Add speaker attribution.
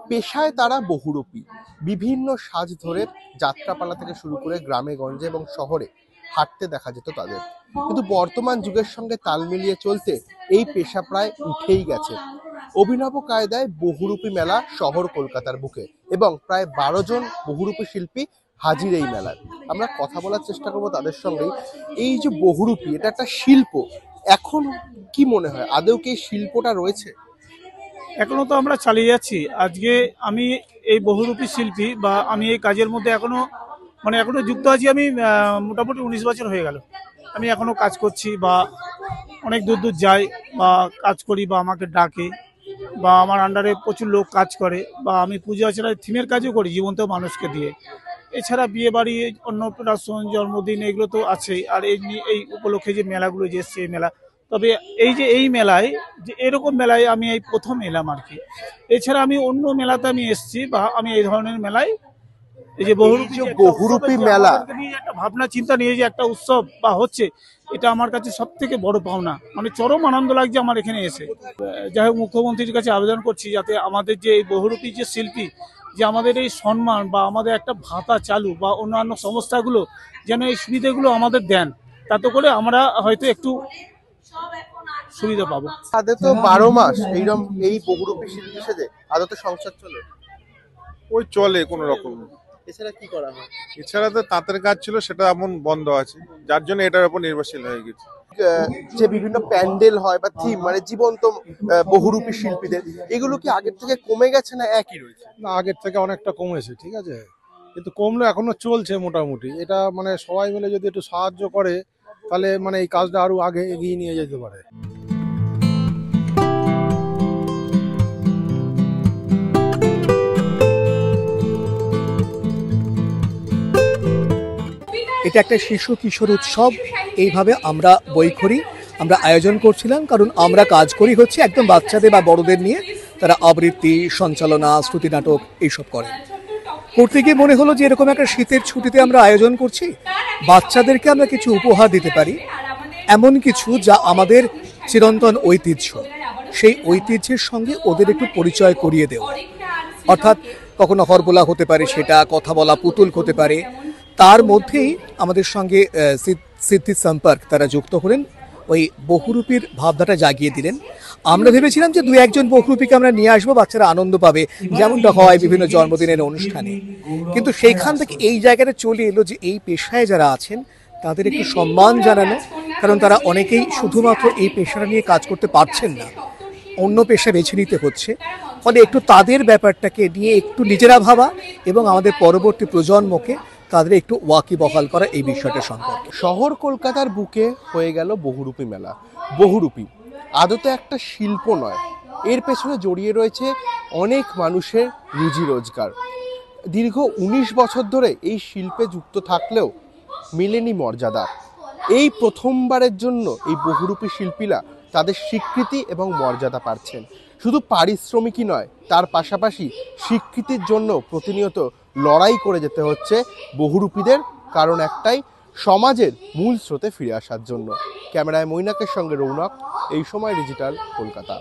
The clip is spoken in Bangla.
Speaker 1: পেশায় তারা বহুরূপী। বিভিন্ন সাজ ধরে যাত্রাপালা থেকে শুরু করে গ্রামে গঞ্জে এবং শহরে হাঁটতে দেখা যেত তাদের। কিন্তু বর্তমান যুগের সঙ্গে তাল মিলিয়ে চলতে এই পেশা প্রায় উঠেই গেছে। অভিনব কায়দায় বহুরূপী মেলা শহর কলকাতার বুকে এবং প্রায় 12 জন বহুরূপী শিল্পী হাজির এই মেলায়। আমরা কথা বলার চেষ্টা করবো তাদের সঙ্গেই। এই যে বহুরূপী, এটা একটা শিল্প, এখন কি মনে হয় আদৌ কি এই শিল্পটা রয়েছে?
Speaker 2: এখনো তো আমরা চালিয়ে যাচ্ছি। আজকে আমি এই বহুরূপী শিল্পী বা আমি এই কাজের মধ্যে এখনো যুক্ত আছি। আমি মোটামুটি 19 বছর হয়ে গেল আমি এখনো কাজ করছি, বা অনেক দূর দূর যাই বা কাজ করি, বা আমাকে ডাকে, বা আমার আন্ডারে প্রচুর লোক কাজ করে, বা আমি পুজো আচারায় থিমের কাজও করি জীবন্ত মানুষকে দিয়ে। এছাড়া বিয়ে বাড়ি, অন্নপ্রাশন, জন্মদিন, এগুলো তো আছেই। আর এই উপলক্ষে যে মেলাগুলো যে এসছে এই মেলা, তবে এই মেলায় যে এরকম মেলায় আমি এই প্রথম এলাম আর কি। এছাড়া আমি অন্য মেলাতে আমি এসছি, বা আমি এই ধরনের মেলায় এই যে
Speaker 1: বহুরূপী মেলা
Speaker 2: নিয়ে একটা ভাবনা চিন্তা নিয়ে যে একটা উৎসব বা হচ্ছে, এটা আমার কাছে সব থেকে বড় পাওনা। মানে চরম আনন্দ লাগছে আমার এখানে এসে। যাই হোক, মুখ্যমন্ত্রীর কাছে আবেদন করছি যাতে আমাদের যে এই বহুরূপী যে শিল্পী, যে আমাদের এই সম্মান বা আমাদের একটা ভাতা চালু বা অন্যান্য সংস্থাগুলো যেন এই সুবিধাগুলো আমাদের দেন, তাতে করে আমরা হয়তো একটু সুবিধা পাবো।
Speaker 1: তাদের তো 12 মাস এইরকম এই বহুরূপী শিল্পী সেজে আদতে সংসার চলে?
Speaker 3: ওই চলে কোনো রকম।
Speaker 1: এছাড়া কি করা হয়?
Speaker 3: এছাড়া তো তাঁতের কাজ ছিল, সেটা এমন বন্ধ আছে, যার জন্য এটার উপর নির্ভরশীল হয়ে গেছে।
Speaker 1: যে বিভিন্ন প্যান্ডেল হয় বা থিম, মানে জীবন্ত বহুরূপী শিল্পীদের, এগুলো কি আগের থেকে কমে গেছে না একই রয়েছে?
Speaker 4: না, আগের থেকে অনেকটা কমেছে, ঠিক আছে, কিন্তু কমলে এখনো চলছে মোটামুটি। এটা মানে সবাই মিলে যদি একটু সাহায্য করে তাহলে মানে এই কাজটা আরো আগে এগিয়ে নিয়ে যেতে পারে।
Speaker 5: এটা একটা শিশু কিশোর উৎসব। এইভাবে আমরা বৈখরি আমরা আয়োজন করছিলাম, কারণ আমরা কাজ করি হচ্ছে একদম বাচ্চাদের বা বড়দের নিয়ে। তারা আবৃত্তি, সঞ্চালনা, শ্রুতি নাটক এইসব করে। করতে গিয়ে মনে হলো যে এরকম একটা শীতের ছুটিতে আমরা আয়োজন করছি, বাচ্চাদেরকে আমরা কিছু উপহার দিতে পারি, এমন কিছু যা আমাদের চিরন্তন ঐতিহ্য, সেই ঐতিহ্যের সঙ্গে ওদের একটু পরিচয় করিয়ে দেওয়া। অর্থাৎ কখনো হরবোলা হতে পারে, সেটা কথা বলা পুতুল হতে পারে। তার মধ্যেই আমাদের সঙ্গে সিদ্ধি সম্পর্ক তারা যুক্ত হলেন, ওই বহুরূপীর ভাবনাটা জাগিয়ে দিলেন। আমরা ভেবেছিলাম যে 2-1 জন বহুরূপীকে আমরা নিয়ে আসবো, বাচ্চারা আনন্দ পাবে, যেমনটা হয় বিভিন্ন জন্মদিনের অনুষ্ঠানে। কিন্তু সেইখান থেকে এই জায়গাটা চলে এলো যে এই পেশায় যারা আছেন তাদের একটু সম্মান জানানো, কারণ তারা অনেকেই শুধুমাত্র এই পেশাটা নিয়ে কাজ করতে পারছেন না, অন্য পেশা বেছে নিতে হচ্ছে। ফলে একটু তাদের ব্যাপারটাকে নিয়ে একটু নিজেরা ভাবা এবং আমাদের পরবর্তী প্রজন্মকে তাদের একটু ওয়াকিবহাল করা এই বিষয়টা সম্পর্কে।
Speaker 1: শহর কলকাতার বুকে হয়ে গেল বহুরূপী মেলা। বহুরূপী আদতে একটা শিল্প নয়, এর পেছনে জড়িয়ে রয়েছে অনেক মানুষের রুজি রোজগার। দীর্ঘ 19 বছর ধরে এই শিল্পে যুক্ত থাকলেও মেলেনি মর্যাদা। এই প্রথমবারের জন্য এই বহুরূপী শিল্পীরা তাদের স্বীকৃতি এবং মর্যাদা পাচ্ছেন। শুধু পারিশ্রমিকই নয়, তার পাশাপাশি স্বীকৃতির জন্য প্রতিনিয়ত লড়াই করে যেতে হচ্ছে বহুরূপীদের, কারণ একটাই, সমাজের মূল স্রোতে ফিরে আসার জন্য। ক্যামেরায় মৈনাকের সঙ্গে রৌনক, এই সময় ডিজিটাল, কলকাতা।